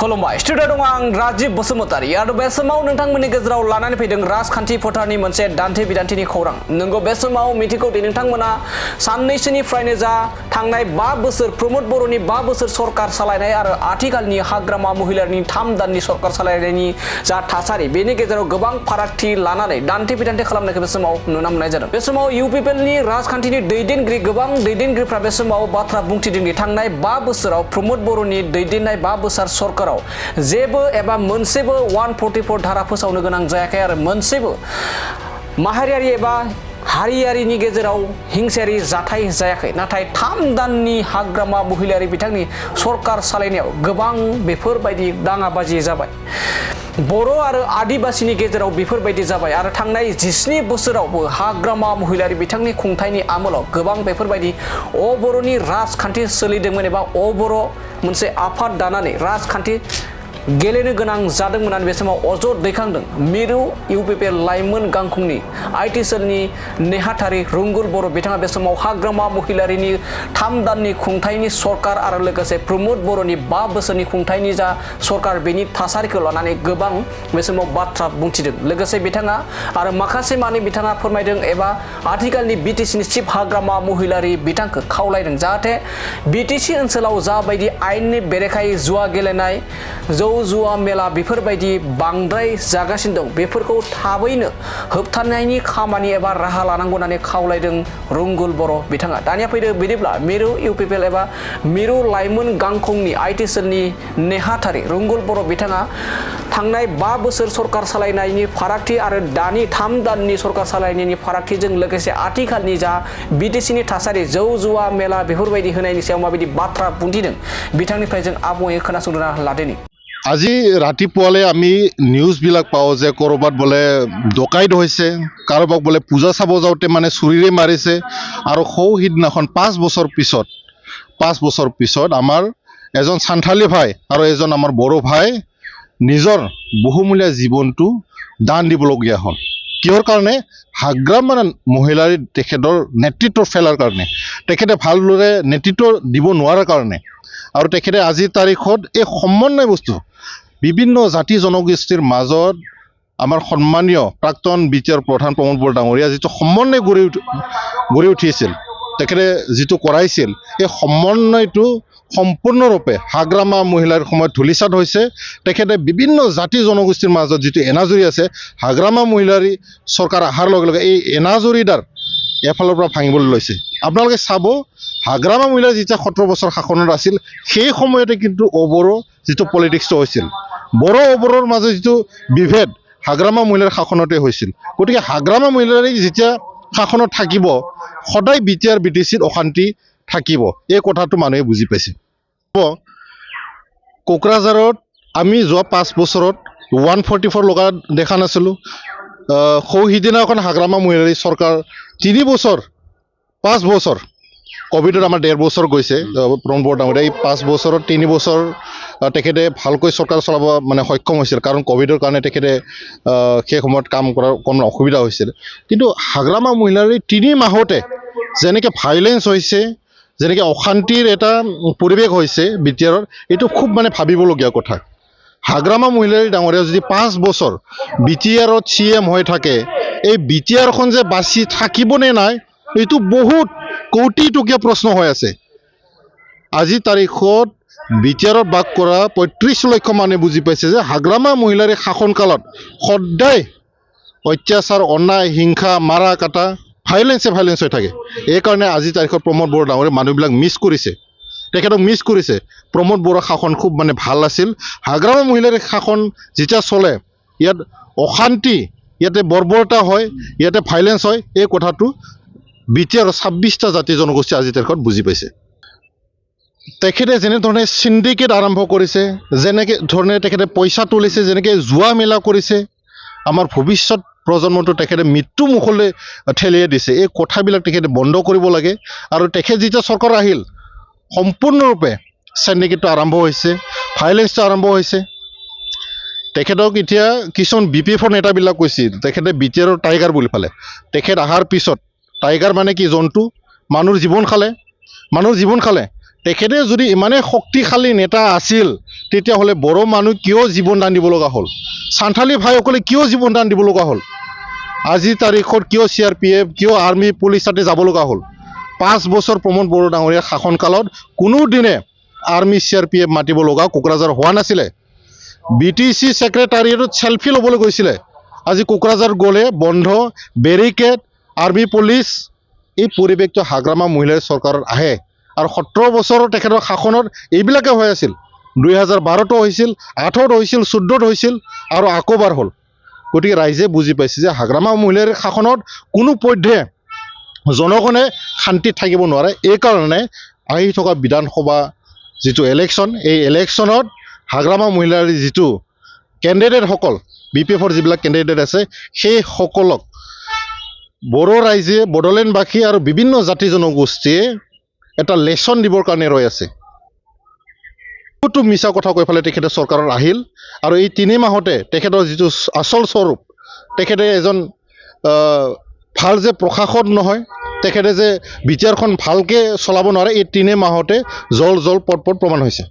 खुलुमबाय स्टुडिअ दं आं राजीव बसुमतारी आरो बे समाव नोंथांमोननि गेजेराव लानानै फैदों राजखान्थि फोथारनि मोनसे दान्थे बिदान्थेनि खौरां नंगौ बे समाव मिथिगौ दि नोंथांमोना साननैसोनिफ्रायनो जा थांनाय 5 बोसोर प्रमोद बर'नि 5 बोसोर सरकार सालायनाय आरो आथिखालनि हाग्रामा महिलारिनि 3 दाननि सरकार सालायनायनि जा थासारि बेनि गेजेराव गोबां फारागथि लानानै दान्थे बिदान्थे खालामनायखौ बे समाव नुनो मोननाय जादों बे समाव इउपिपिएलनि राजखान्थिनि दैदेनगिरि गोबां दैदेनगिरिफ्रा बे समाव बाथ्रा बुंथिदों दि थांनाय 5 बोसोराव प्रमोद बर'नि दैदेननाय 5 बोसोर सरकाराव जेबो एबा मोनसेबो 144 धारा फोसावनो गोनां जायाखै आरो मोनसेबो माहारियारि एबा हारियारिनि गेजेराव हिंसायारि जाथाय जायाखै नाथाय 3 दाननि हाग्रामा महिलारि बिथांनि सरकार सालायनायाव गोबां बेफोरबायदि दाङाबाजि जाबाय बर' आरो आदिबासिनि गेजेराव बेफोरबायदि जाबाय आरो थांनाय 17 बोसोरावबो हाग्रामा महिलारि बिथांनि खुंथायनि आमोलाव गोबां बेफोरबायदि अबर'नि राजखान्थि सोलिदोंमोन एबा अबर' मोनसे आफाद दानानै राजखान्थि गेलेनो गोनां जादोंमोन होननानै बे समाव अजद दैखांदों मिरु इउपिपिएल लाइमोन गांखंनि आइटि सेलनि नेहाथारि रुंगुल बर' बिथाङा बे समाव हाग्रामा महिलारिनि 3 दाननि खुंथायनि सरकार आरो लोगोसे प्रमोद बर'नि 5 बोसोरनि खुंथायनि जा सरकार बेनि थासारिखौ लानानै गोबां बे समाव बाथ्रा बुंथिदों लोगोसे बिथाङा आरो माखासे मानि बिथाङा फोरमायदों एबा आथिखालनि बिटिसिनि चिफ हाग्रामा महिलारि बिथांखौ खावलायदों जाहाथे बिटिसि ओनसोलाव जाबायदि आयेननि बेरेखायै जुवा गेलेनाय जौ जुवा मेला बेफोरबायदि बांद्राय जागासिनो दं बेफोरखौ थाबैनो होबथानायनि खामानि एबा राहा लानांगौ होननानै खावलायदों रुंगुल बर' बिथाङा दानिया फैदो बिदिब्ला मिरु इउपिपिएल एबा मिरु लाइमोन गांखंनि आइटि सेलनि नेहाथारि रुंगुल बर' बिथाङा थांनाय 5 बोसोर सरकार सालायनायनि फारागथि आरो दानि 3 दाननि सरकार सालायनायनि फारागथिजों लोगोसे आथिखालनि जा बिटिसिनि थासारि जौ जुवा मेला बेफोरबायदि होनायनि सायाव माबायदि बाथ्रा बुंथिदों बिथांनिफ्राय जों आबुङै खोनासंना लादोनि আজি ৰাতিপুৱালে আমি নিউজবিলাক পাওঁ যে ক'ৰবাত বোলে ডকাইত হৈছে কাৰোবাক বোলে পূজা চাব যাওঁতে মানে চুৰিৰে মাৰিছে আৰু সিদিনাখন 5 বছৰ পিছত আমাৰ এজন সান্থালী ভাই আৰু এজন আমাৰ বড়ো ভাই নিজৰ বহুমূলীয়া জীৱনটো দান দিবলগীয়া হ'ল কিহৰ কাৰণে হাগ্ৰামা মহিলাৰ তেখেতৰ নেতৃত্ব ফেলাৰ কাৰণে তেখেতে ভালদৰে নেতৃত্ব দিব নোৱাৰাৰ কাৰণে আৰু তেখেতে আজিৰ তাৰিখত এই সমন্বয় বস্তু বিভিন্ন জাতি জনগোষ্ঠীৰ মাজত আমাৰ সন্মানীয় প্ৰাক্তন বিটিআৰ প্ৰধান প্ৰমোদ বড়ো ডাঙৰীয়া যিটো সমন্বয় গঢ়ি উঠিছিল তেখেতে যিটো কৰাইছিল এই সমন্বয়টো সম্পূৰ্ণৰূপে হাগ্ৰামা মহিলাৰ সময়ত ধূলিসাৎ হৈছে তেখেতে বিভিন্ন জাতি জনগোষ্ঠীৰ মাজত যিটো এনাজৰী আছে হাগ্ৰামা মহিলাৰী চৰকাৰ অহাৰ লগে লগে এই এনাজৰীডাৰ এফালৰ পৰা ভাঙিবলৈ লৈছে আপোনালোকে চাব হাগ্ৰামা মহিলাৰ যেতিয়া 17 বছৰ শাসনত আছিল সেই সময়তে কিন্তু অবড়ো যিটো পলিটিক্সটো হৈছিল বড়ো অবড়োৰ মাজত যিটো বিভেদ হাগ্ৰামা মহিলাৰ শাসনতে হৈছিল গতিকে হাগ্ৰামা মহিলাৰী যেতিয়া শাসনত থাকিব সদায় বিটিআৰ বিটিচিত অশান্তি থাকিব এই কথাটো মানুহে বুজি পাইছে কোকৰাঝাৰত আমি যোৱা 5 বছৰত 144 লগা দেখা নাছিলোঁ সিদিনাখন হাগ্ৰামা মহিলাৰী চৰকাৰ 3 বছৰ 5 বছৰ কোভিডত আমাৰ 1.5 বছৰ গৈছে প্ৰমোদ বড়ো ডাঙৰীয়া এই 5 বছৰত 3 বছৰ তেখেতে ভালকৈ চৰকাৰ চলাব মানে সক্ষম হৈছিল কাৰণ কোভিডৰ কাৰণে তেখেতে সেই সময়ত কাম কৰাৰ কোনো অসুবিধা হৈছিল কিন্তু হাগ্ৰামা মহিলাৰী 3 মাহতে যেনেকৈ ভাইলেন্স হৈছে যেনেকৈ অশান্তিৰ এটা পৰিৱেশ হৈছে বিটিআৰত এইটো খুব মানে ভাবিবলগীয়া কথা হাগ্ৰামা মহিলাৰী ডাঙৰীয়া যদি 5 বছৰ বিটিআৰত CM হৈ থাকে এই বিটিআৰখন যে বাচি থাকিবনে নাই এইটো বহুত কোটি টকীয়া প্ৰশ্ন হৈ আছে আজি তাৰিখত বিটিআৰত বাস কৰা 35 লক্ষ মানুহে বুজি পাইছে যে হাগ্ৰামা মহিলাৰী শাসনকালত সদায় অত্যাচাৰ অন্যায় হিংসা মাৰা কাটা ভাইলেন্স হৈ থাকে এই কাৰণে আজি তাৰিখত প্ৰমোদ বড়ো ডাঙৰীয়া মানুহবিলাক তেখেতক মিছ কৰিছে প্ৰমোদ বড়ো শাসন খুব মানে ভাল আছিল হাগ্ৰামা মহিলাৰী শাসন যেতিয়া চলে ইয়াত অশান্তি ইয়াতে বৰ্বৰতা হয় ইয়াতে ভাইলেন্স হয় এই কথাটো বিটিআৰ 26টা জাতি জনগোষ্ঠী আজি তাৰিখত বুজি পাইছে তেখেতে যেনেধৰণে সিন্ডিকেট আৰম্ভ কৰিছে যেনেকৈ ধৰণে তেখেতে পইচা তুলিছে যেনেকৈ জুৱা মেলা কৰিছে আমাৰ ভৱিষ্যত প্ৰজন্মটো তেখেতে মৃত্যু মুখলৈ ঠেলিয়াই দিছে এই কথাবিলাক তেখেতে বন্ধ কৰিব লাগে আৰু তেখেত যেতিয়া চৰকাৰ আহিল সম্পূৰ্ণৰূপে সিন্ডিকেটটো আৰম্ভ হৈছে ভাইলেন্সটো আৰম্ভ হৈছে তেখেতক এতিয়া কিছুমান BPF নেতাবিলাক কৈছিল তেখেতে বিটিআৰৰ টাইগাৰ বুলি পালে তেখেত অহাৰ পিছত টাইগাৰ মানে কি জন্তু মানুহৰ জীৱন খালে তেখেতে যদি ইমানেই শক্তিশালী নেতা আছিল তেতিয়াহ'লে বড়ো মানুহ কিয় জীৱন দান দিব লগা হ'ল সান্থালী ভাইসকলে কিয় জীৱন দান দিব লগা হ'ল আজি তাৰিখত কিয় CRPF কিয় আৰ্মি পুলিচ তাতে যাব লগা হ'ল 5 বছৰ প্ৰমোদ বড়ো ডাঙৰীয়া শাসনকালত কোনোদিনে আৰ্মি CRPF মাতিব লগা কোকৰাঝাৰ হোৱা নাছিলে BTC ছেক্ৰেটাৰিয়েটত চেলফি ল'বলৈ গৈছিলে আজি কোকৰাঝাৰ গ'লে বন্ধ বেৰিকেড আৰ্মি পুলিচ এই পৰিৱেশটো হাগ্ৰামা মহিলাৰ চৰকাৰত আহে আৰু 17 বছৰৰ তেখেতৰ শাসনত এইবিলাকে হৈ আছিল 2012তো হৈছিল 8ত হৈছিল 14ত হৈছিল আৰু আকোবাৰ হ'ল গতিকে ৰাইজে বুজি পাইছে যে হাগ্ৰামা মহিলাৰ শাসনত কোনো পধ্যে জনগণে শান্তিত থাকিব নোৱাৰে এই কাৰণে আহি থকা বিধানসভা যিটো ইলেকশ্যন এই ইলেকশ্যনত হাগ্ৰামা মহিলাৰ যিটো কেণ্ডিডেটসকল BPFৰ যিবিলাক কেণ্ডিডেট আছে সেই সকলক বড়ো ৰাইজে বড়োলেণ্ডবাসী আৰু বিভিন্ন জাতি জনগোষ্ঠীয়ে এটা লেছন দিবৰ কাৰণে ৰৈ আছে বহুতো মিছা কথা কৈ পেলাই তেখেতে চৰকাৰত আহিল আৰু এই 3 মাহতে তেখেতৰ যিটো আচল স্বৰূপ তেখেতে এজন ভাল যে প্ৰশাসক নহয় তেখেতে যে বিচাৰখন ভালকৈ চলাব নোৱাৰে এই 3 মাহতে জল পট প্ৰমাণ হৈছে